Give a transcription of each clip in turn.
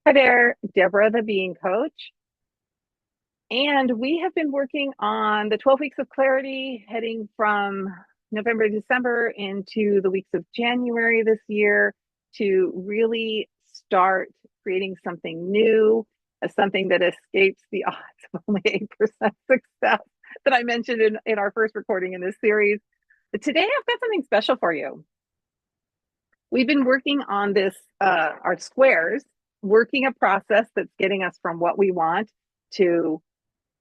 Hi there, Deborah, the Being Coach. And we have been working on the 12 weeks of clarity heading from November to December into the weeks of January this year to really start creating something new, something that escapes the odds of only 8% success that I mentioned in our first recording in this series. But today I've got something special for you. We've been working on this, our squares, working a process that's getting us from what we want to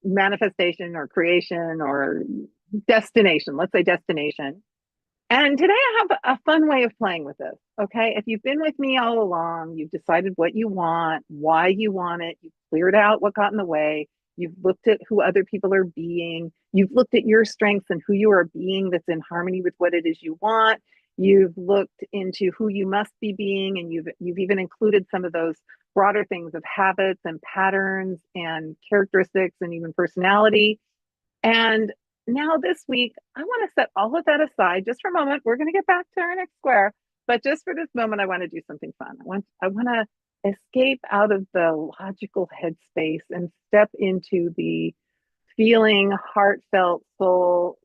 manifestation or creation or destination. Let's say destination. And today I have a fun way of playing with this. Okay. If you've been with me all along, you've decided what you want, why you want it, you've cleared out what got in the way, you've looked at who other people are being, you've looked at your strengths and who you are being that's in harmony with what it is you want. You've looked into who you must be being, and you've even included some of those broader things of habits and patterns and characteristics and even personality. And now this week, I want to set all of that aside just for a moment. We're going to get back to our next square, but just for this moment, I want to do something fun. I want to escape out of the logical headspace and step into the feeling, heartfelt, soul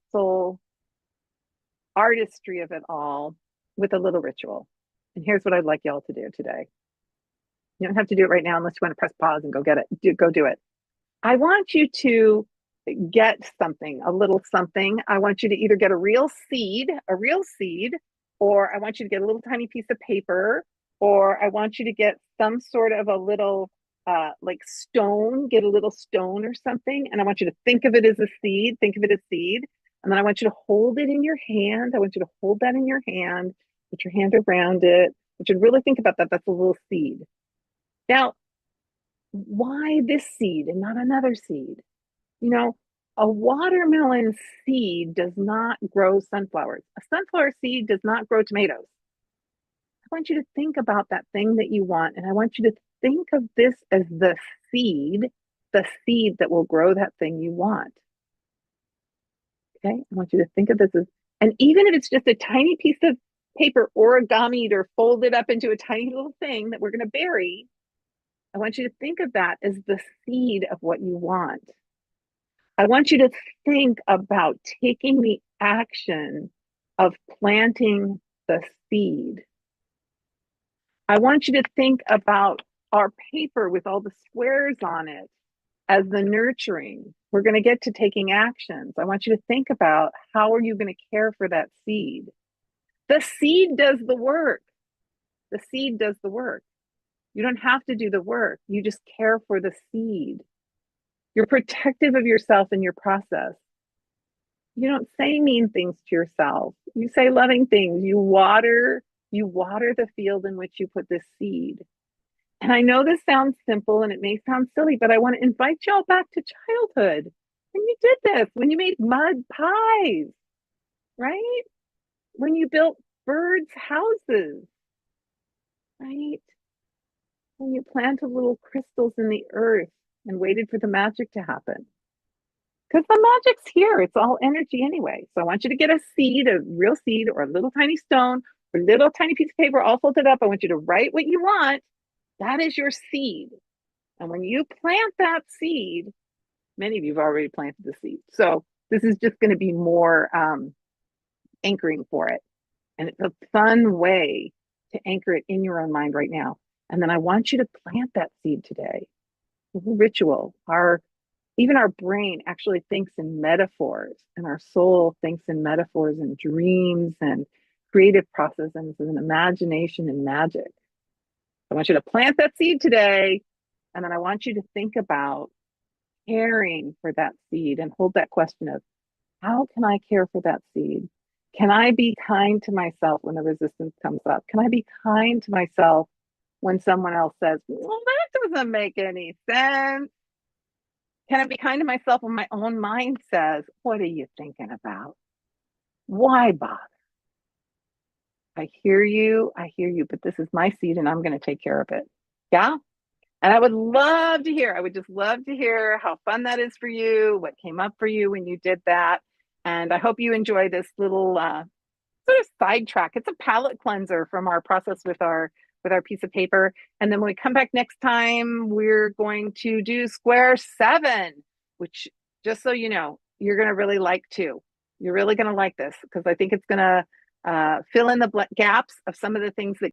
artistry of it all with a little ritual. And here's what I'd like y'all to do today. You don't have to do it right now unless you want to press pause and go get it. Go do it. I want you to get something, a little something. I want you to either get a real seed, or I want you to get a little tiny piece of paper, or I want you to get some sort of a little like stone, get a little stone or something. And I want you to think of it as a seed, think of it as seed. And then I want you to hold it in your hand. I want you to hold that in your hand, put your hand around it. I want you to really think about that. That's a little seed. Now, why this seed and not another seed? You know, a watermelon seed does not grow sunflowers. A sunflower seed does not grow tomatoes. I want you to think about that thing that you want, and I want you to think of this as the seed that will grow that thing you want. Okay? I want you to think of this as, and even if it's just a tiny piece of paper origamied or folded up into a tiny little thing that we're going to bury, I want you to think of that as the seed of what you want. I want you to think about taking the action of planting the seed. I want you to think about our paper with all the squares on it as the nurturing. We're going to get to taking actions. I want you to think about how are you going to care for that seed. The seed does the work. The seed does the work. You don't have to do the work. You just care for the seed. You're protective of yourself and your process. You don't say mean things to yourself. You say loving things. You water the field in which you put this seed. And I know this sounds simple and it may sound silly, but I want to invite y'all back to childhood. When you did this, when you made mud pies, right? When you built birds' houses, right? When you planted little crystals in the earth and waited for the magic to happen. Because the magic's here. It's all energy anyway. So I want you to get a seed, a real seed, or a little tiny stone, or a little tiny piece of paper all folded up. I want you to write what you want. That is your seed. And when you plant that seed, many of you have already planted the seed. So this is just going to be more anchoring for it. And it's a fun way to anchor it in your own mind right now. And then I want you to plant that seed today. Ritual. Even our brain actually thinks in metaphors, and our soul thinks in metaphors and dreams and creative processes and imagination and magic. I want you to plant that seed today, and then I want you to think about caring for that seed and hold that question of, how can I care for that seed? Can I be kind to myself when the resistance comes up? Can I be kind to myself when someone else says, well, that doesn't make any sense? Can I be kind to myself when my own mind says, what are you thinking about? Why bother? I hear you, but this is my seed and I'm going to take care of it. Yeah. And I would just love to hear how fun that is for you, what came up for you when you did that. And I hope you enjoy this little sort of sidetrack. It's a palate cleanser from our process with our with our piece of paper. And then when we come back next time, we're going to do square 7, which, just so you know, you're going to really like too. You're really going to like this because I think it's going to fill in the gaps of some of the things that